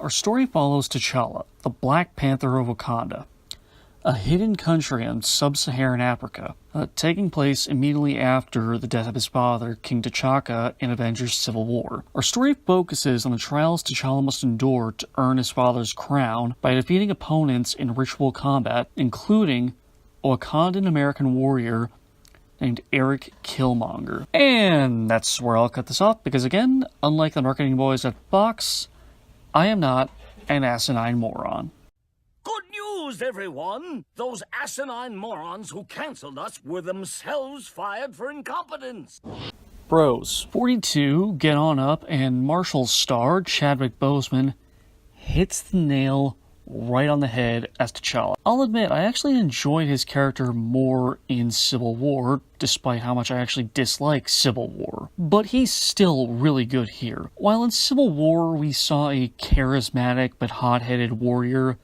Our story follows T'Challa, the Black Panther of Wakanda, a hidden country in sub-Saharan Africa, taking place immediately after the death of his father, King T'Chaka, in Avengers Civil War. Our story focuses on the trials T'Challa must endure to earn his father's crown by defeating opponents in ritual combat, including a Wakandan-American warrior named Eric Killmonger. And that's where I'll cut this off, because again, unlike the marketing boys at Fox, I am not an asinine moron. Good news, everyone! Those asinine morons who cancelled us were themselves fired for incompetence. Bros, 42, Get On Up, and Marshall star Chadwick Boseman hits the nail right on the head as T'Challa. I'll admit, I actually enjoyed his character more in Civil War, despite how much I actually dislike Civil War. But he's still really good here. While in Civil War we saw a charismatic but hot-headed warrior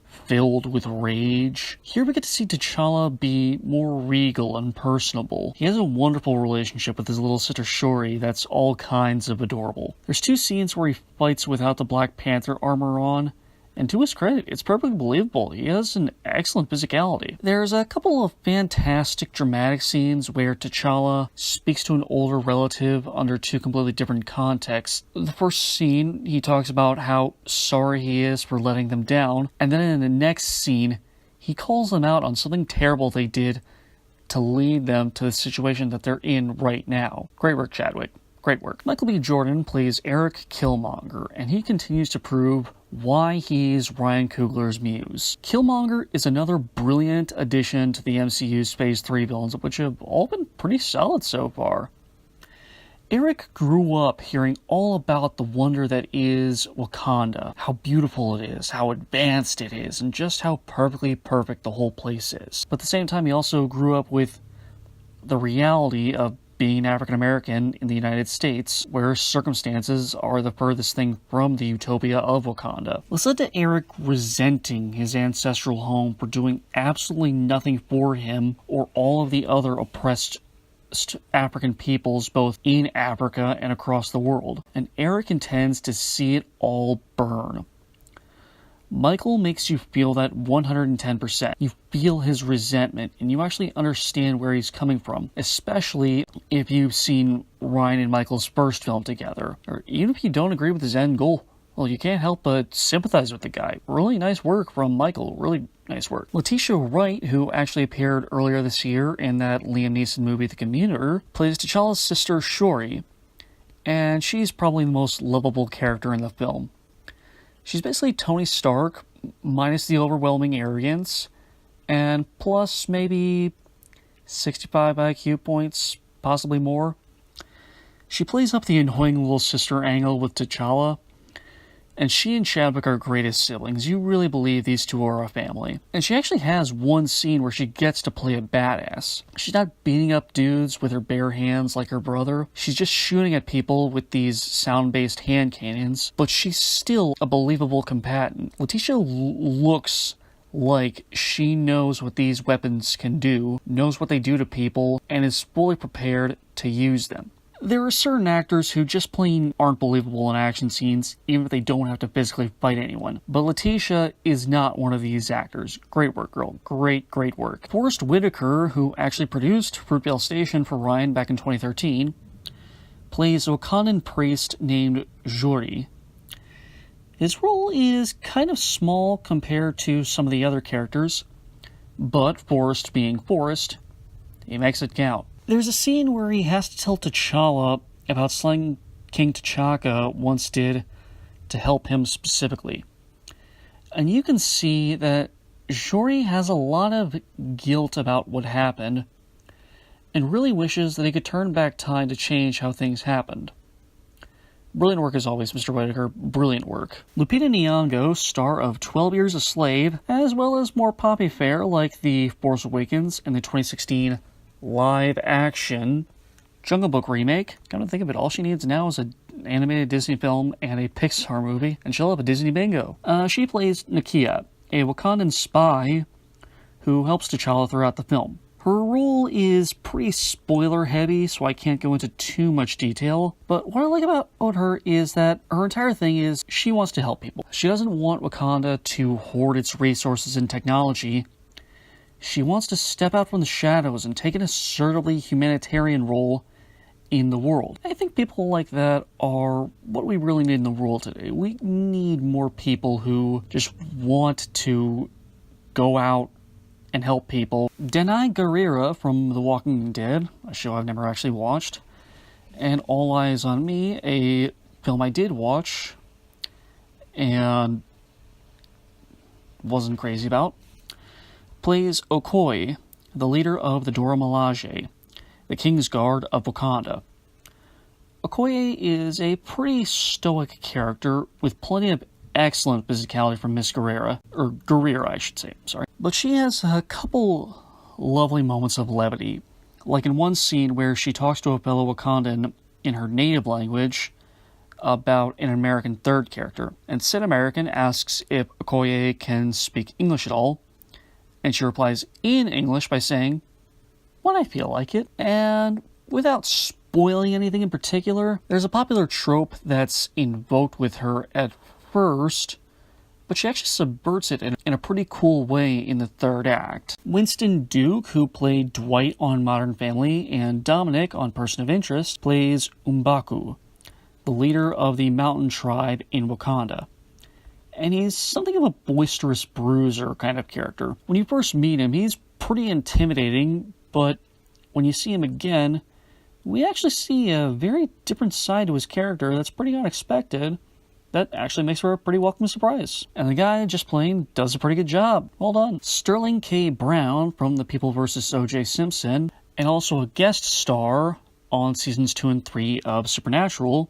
filled with rage, here we get to see T'Challa be more regal and personable. He has a wonderful relationship with his little sister Shuri that's all kinds of adorable. There's 2 scenes where he fights without the Black Panther armor on, and to his credit, it's perfectly believable. He has an excellent physicality. There's a couple of fantastic dramatic scenes where T'Challa speaks to an older relative under 2 completely different contexts. The first scene, he talks about how sorry he is for letting them down, and then in the next scene, he calls them out on something terrible they did to lead them to the situation that they're in right now. Great work, Chadwick. Great work. Michael B. Jordan plays Eric Killmonger, and he continues to prove why he's Ryan Coogler's muse. Killmonger is another brilliant addition to the MCU's Phase 3 villains, which have all been pretty solid so far. Eric grew up hearing all about the wonder that is Wakanda, how beautiful it is, how advanced it is, and just how perfectly perfect the whole place is. But at the same time, he also grew up with the reality of being African-American in the United States, where circumstances are the furthest thing from the utopia of Wakanda. This led to Eric resenting his ancestral home for doing absolutely nothing for him or all of the other oppressed African peoples both in Africa and across the world. And Eric intends to see it all burn. Michael makes you feel that 110%. You feel his resentment, and you actually understand where he's coming from, especially if you've seen Ryan and Michael's first film together. Or even if you don't agree with his end goal, well, you can't help but sympathize with the guy. Really nice work from Michael. Really nice work. Leticia Wright, who actually appeared earlier this year in that Liam Neeson movie, The Commuter, plays T'Challa's sister Shuri, and she's probably the most lovable character in the film. She's basically Tony Stark, minus the overwhelming arrogance, and plus maybe 65 IQ points, possibly more. She plays up the annoying little sister angle with T'Challa, and she and Chadwick are greatest siblings. You really believe these two are a family. And she actually has one scene where she gets to play a badass. She's not beating up dudes with her bare hands like her brother. She's just shooting at people with these sound-based hand cannons, but she's still a believable combatant. Leticia looks like she knows what these weapons can do, knows what they do to people, and is fully prepared to use them. There are certain actors who just plain aren't believable in action scenes, even if they don't have to physically fight anyone. But Leticia is not one of these actors. Great work, girl. Great, great work. Forrest Whitaker, who actually produced Fruitvale Station for Ryan back in 2013, plays a Wakandan priest named Juri. His role is kind of small compared to some of the other characters, but Forrest being Forrest, he makes it count. There's a scene where he has to tell T'Challa about something King T'Chaka once did to help him specifically. And you can see that Shuri has a lot of guilt about what happened and really wishes that he could turn back time to change how things happened. Brilliant work as always, Mr. Whitaker. Brilliant work. Lupita Nyong'o, star of 12 Years a Slave, as well as more poppy fare like The Force Awakens and the 2016 live-action Jungle Book remake. Come to think of it, all she needs now is an animated Disney film and a Pixar movie, and she'll have a Disney bingo. She plays Nakia, a Wakandan spy who helps T'Challa throughout the film. Her role is pretty spoiler heavy, so I can't go into too much detail, but what I like about her is that her entire thing is she wants to help people. She doesn't want Wakanda to hoard its resources and technology. She wants to step out from the shadows and take an assertively humanitarian role in the world. I think people like that are what we really need in the world today. We need more people who just want to go out and help people. Danai Gurira from The Walking Dead, a show I've never actually watched, and All Eyes on Me, a film I did watch and wasn't crazy about, plays Okoye, the leader of the Dora Milaje, the King's Guard of Wakanda. Okoye is a pretty stoic character with plenty of excellent physicality from Miss Gurira, or Gurira I should say, sorry. But she has a couple lovely moments of levity, like in one scene where she talks to a fellow Wakandan in her native language about an American third character, and said American asks if Okoye can speak English at all, and she replies in English by saying, "When I feel like it." And without spoiling anything in particular, there's a popular trope that's invoked with her at first, but she actually subverts it in a pretty cool way in the third act. Winston Duke, who played Dwight on Modern Family, and Dominic on Person of Interest, plays M'Baku, the leader of the mountain tribe in Wakanda. And he's something of a boisterous bruiser kind of character. When you first meet him, he's pretty intimidating, but when you see him again, we actually see a very different side to his character that's pretty unexpected. That actually makes for a pretty welcome surprise. And the guy just plain does a pretty good job. Well done. Sterling K. Brown from The People vs. O.J. Simpson, and also a guest star on seasons 2 and 3 of Supernatural,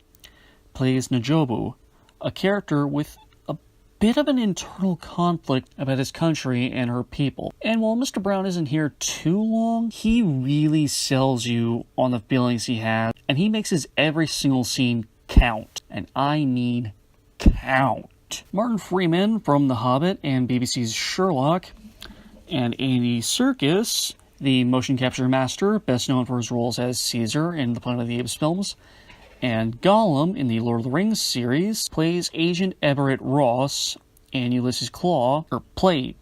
plays Njobu, a character with a bit of an internal conflict about his country and her people. And while Mr. Brown isn't here too long, he really sells you on the feelings he has, and he makes his every single scene count. And I mean count. Martin Freeman from The Hobbit and BBC's Sherlock, and Andy Serkis, the motion capture master, best known for his roles as Caesar in the Planet of the Apes films, and Gollum in the Lord of the Rings series, plays Agent Everett Ross and Ulysses Klaue, or played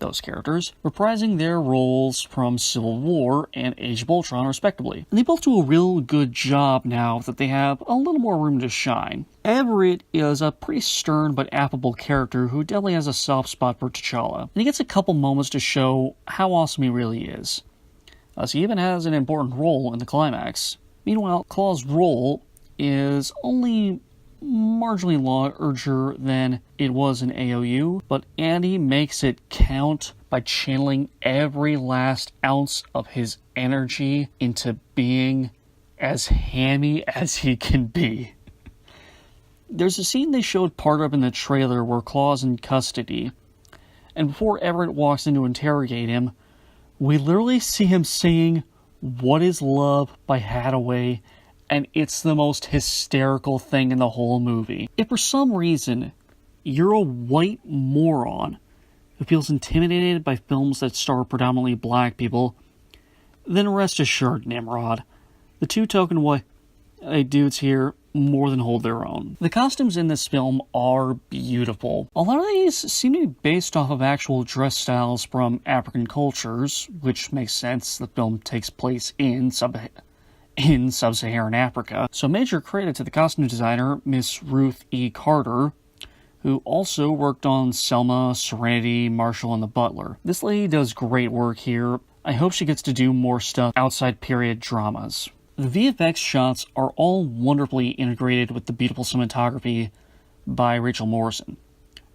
those characters, reprising their roles from Civil War and Age of Ultron, respectively. And they both do a real good job now that they have a little more room to shine. Everett is a pretty stern but affable character who definitely has a soft spot for T'Challa, and he gets a couple moments to show how awesome he really is. He even has an important role in the climax. Meanwhile, Klaue's role is only marginally larger than it was in AOU, but Andy makes it count by channeling every last ounce of his energy into being as hammy as he can be. There's a scene they showed part of in the trailer where Klaue's in custody, and before Everett walks in to interrogate him, we literally see him singing "What Is Love" by Hathaway, and it's the most hysterical thing in the whole movie. If for some reason you're a white moron who feels intimidated by films that star predominantly black people, then rest assured, Nimrod, the two token white dudes here more than hold their own. The costumes in this film are beautiful. A lot of these seem to be based off of actual dress styles from African cultures, which makes sense. The film takes place in sub-Saharan Africa. So major credit to the costume designer, Miss Ruth E. Carter, who also worked on Selma, Serenity, Marshall, and The Butler. This lady does great work here. I hope she gets to do more stuff outside period dramas. The VFX shots are all wonderfully integrated with the beautiful cinematography by Rachel Morrison,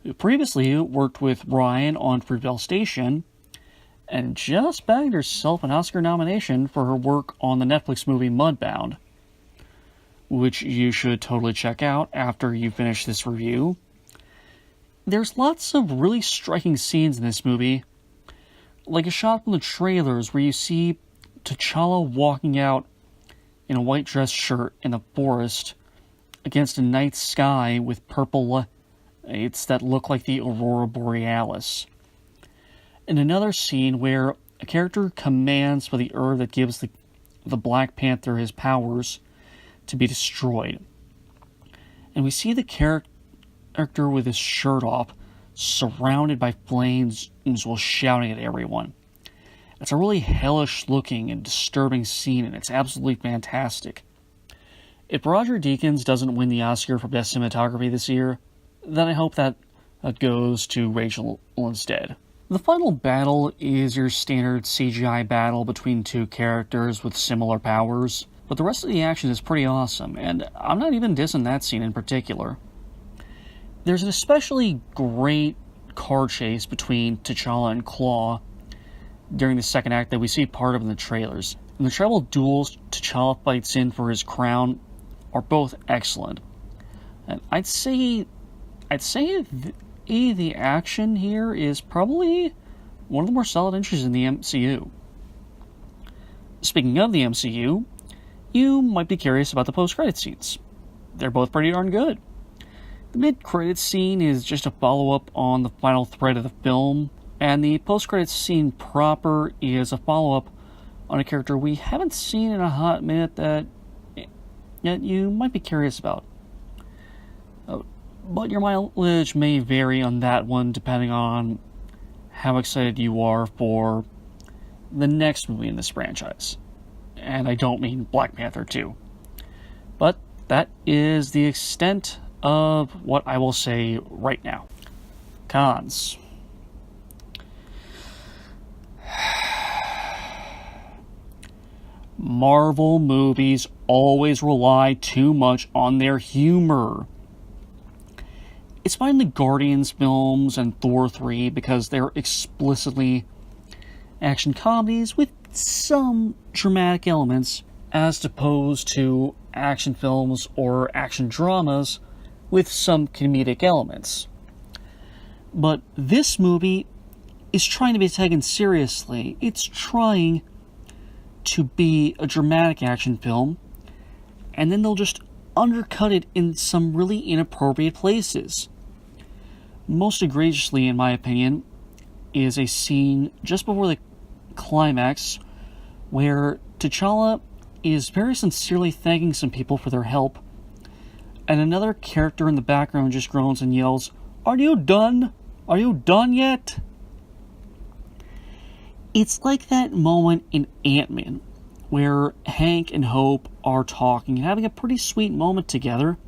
who previously worked with Ryan on Fruitvale Station, and just bagged herself an Oscar nomination for her work on the Netflix movie Mudbound, which you should totally check out after you finish this review. There's lots of really striking scenes in this movie, like a shot from the trailers where you see T'Challa walking out in a white dress shirt in the forest against a night sky with purple lights that look like the Aurora Borealis. And another scene where a character commands for the herb that gives the Black Panther his powers to be destroyed. And we see the character with his shirt off, surrounded by flames while shouting at everyone. It's a really hellish looking and disturbing scene, and it's absolutely fantastic. If Roger Deakins doesn't win the Oscar for Best Cinematography this year, then I hope that goes to Rachel instead. The final battle is your standard CGI battle between two characters with similar powers, but the rest of the action is pretty awesome, and I'm not even dissing that scene in particular. There's an especially great car chase between T'Challa and Claw during the second act that we see part of in the trailers. And the tribal duels T'Challa fights in for his crown are both excellent. And I'd say the action here is probably one of the more solid entries in the MCU. Speaking of the MCU, you might be curious about the post-credit scenes. They're both pretty darn good. The mid-credits scene is just a follow-up on the final thread of the film, and the post-credits scene proper is a follow-up on a character we haven't seen in a hot minute that you might be curious about. But your mileage may vary on that one depending on how excited you are for the next movie in this franchise. And I don't mean Black Panther 2. But that is the extent of what I will say right now. Cons. Marvel movies always rely too much on their humor. It's fine in the Guardians films and Thor 3 because they're explicitly action comedies with some dramatic elements, as opposed to action films or action dramas with some comedic elements. But this movie is trying to be taken seriously. It's trying to be a dramatic action film, and then they'll just undercut it in some really inappropriate places. Most egregiously, in my opinion, is a scene just before the climax where T'Challa is very sincerely thanking some people for their help, and another character in the background just groans and yells, "Are you done? Are you done yet?" It's like that moment in Ant-Man where Hank and Hope are talking and having a pretty sweet moment together,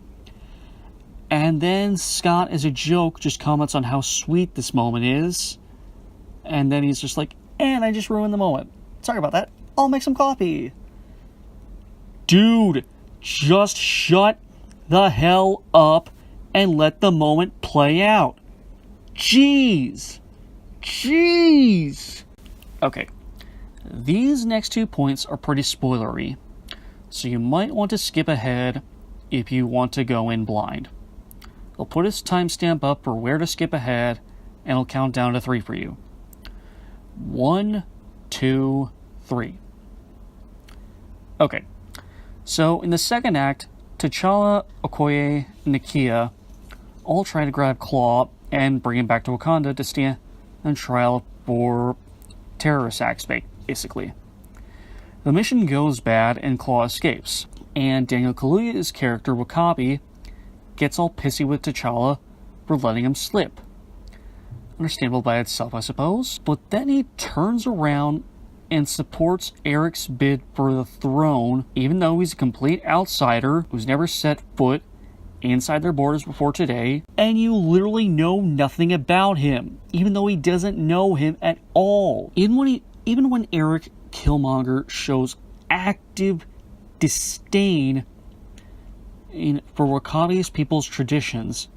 and then Scott, as a joke, just comments on how sweet this moment is, and then he's just like, "And I just ruined the moment. Sorry about that. I'll make some coffee." Dude, just shut the hell up and let the moment play out. Jeez. Okay, these next 2 points are pretty spoilery, so you might want to skip ahead if you want to go in blind. I'll put a timestamp up for where to skip ahead, and I'll count down to 3 for you. 1, 2, 3. Okay, so in the second act, T'Challa, Okoye, and Nakia all try to grab Claw and bring him back to Wakanda to stand on trial for terrorist acts, basically. The mission goes bad and Claw escapes, and Daniel Kaluuya's character W'Kabi gets all pissy with T'Challa for letting him slip. Understandable by itself, I suppose, but then he turns around and supports Eric's bid for the throne, even though he's a complete outsider who's never set foot inside their borders before today, and you literally know nothing about him, even though he doesn't know him at all. Even when Eric Killmonger shows active disdain for W'Kabi's people's traditions,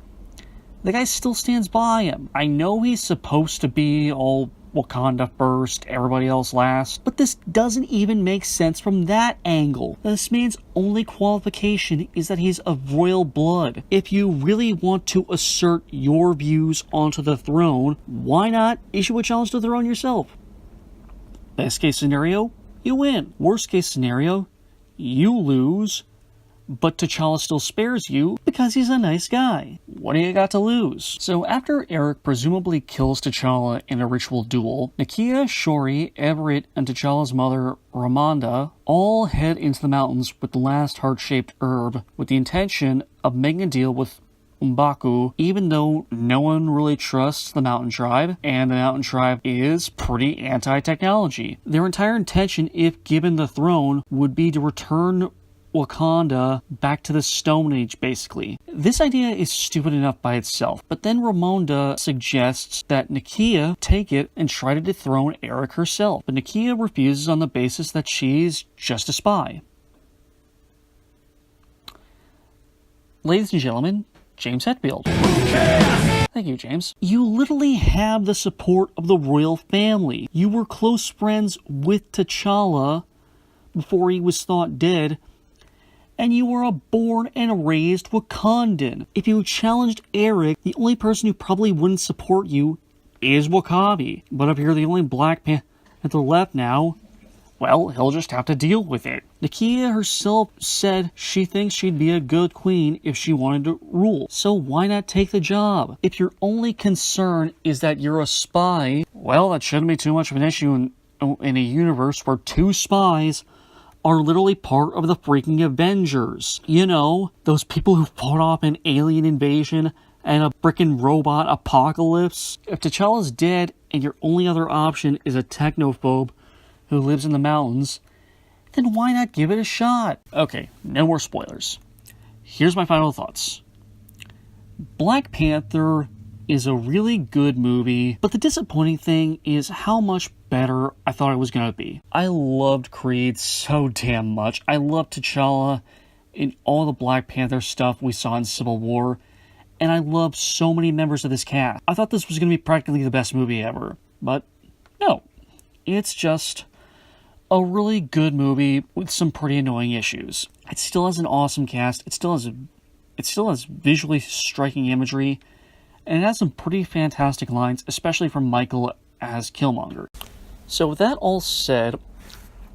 the guy still stands by him. I know he's supposed to be all Wakanda first, everybody else last, but this doesn't even make sense from that angle. This man's only qualification is that he's of royal blood. If you really want to assert your views onto the throne, why not issue a challenge to the throne yourself? Best case scenario, you win. Worst case scenario, you lose, but T'Challa still spares you because he's a nice guy. What do you got to lose? So after Eric presumably kills T'Challa in a ritual duel, Nakia, Shuri, Everett, and T'Challa's mother, Ramonda, all head into the mountains with the last heart-shaped herb with the intention of making a deal with M'Baku, even though no one really trusts the Mountain Tribe, and the Mountain Tribe is pretty anti-technology. Their entire intention, if given the throne, would be to return Wakanda back to the Stone Age, basically. This idea is stupid enough by itself, but then Ramonda suggests that Nakia take it and try to dethrone Eric herself, but Nakia refuses on the basis that she's just a spy. Ladies and gentlemen, James Hetfield. Thank you, James. You literally have the support of the royal family. You were close friends with T'Challa before he was thought dead, and you were a born and raised Wakandan. If you challenged Eric, the only person who probably wouldn't support you is W'Kabi. But if you're the only Black Panther left now, well, he'll just have to deal with it. Nakia herself said she thinks she'd be a good queen if she wanted to rule. So why not take the job? If your only concern is that you're a spy, well, that shouldn't be too much of an issue in a universe where two spies are literally part of the freaking Avengers. You know, those people who fought off an alien invasion and a frickin' robot apocalypse. If T'Challa's dead and your only other option is a technophobe who lives in the mountains, then why not give it a shot? Okay, no more spoilers. Here's my final thoughts. Black Panther is a really good movie, but the disappointing thing is how much better I thought it was going to be. I loved Creed so damn much. I loved T'Challa in all the Black Panther stuff we saw in Civil War, and I loved so many members of this cast. I thought this was going to be practically the best movie ever, but no. It's just a really good movie with some pretty annoying issues. It still has an awesome cast. It still has visually striking imagery, and it has some pretty fantastic lines, especially from Michael as Killmonger. So with that all said,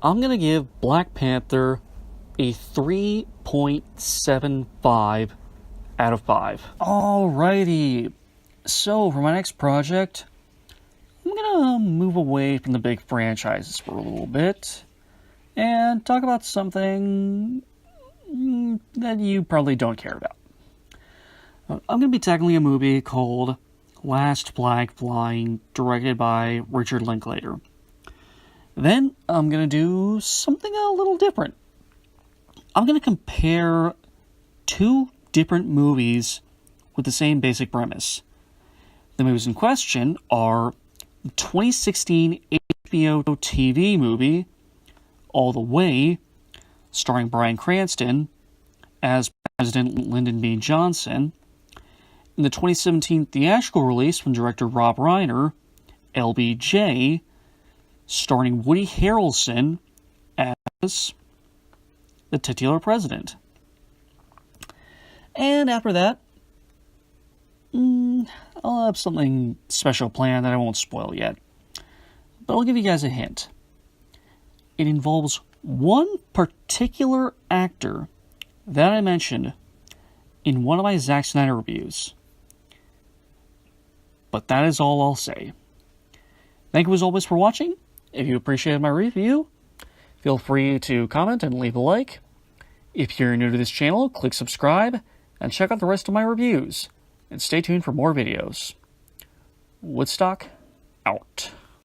I'm going to give Black Panther a 3.75 out of 5. Alrighty. So for my next project, I'm going to move away from the big franchises for a little bit and talk about something that you probably don't care about. I'm going to be tackling a movie called Last Flag Flying, directed by Richard Linklater. Then I'm going to do something a little different. I'm going to compare two different movies with the same basic premise. The movies in question are the 2016 HBO TV movie, All the Way, starring Bryan Cranston as President Lyndon B. Johnson, and the 2017 theatrical release from director Rob Reiner, LBJ, starring Woody Harrelson as the titular president. And after that, I'll have something special planned that I won't spoil yet. But I'll give you guys a hint. It involves one particular actor that I mentioned in one of my Zack Snyder reviews. But that is all I'll say. Thank you as always for watching. If you appreciated my review, feel free to comment and leave a like. If you're new to this channel, click subscribe and check out the rest of my reviews. And stay tuned for more videos. Woodstock, out.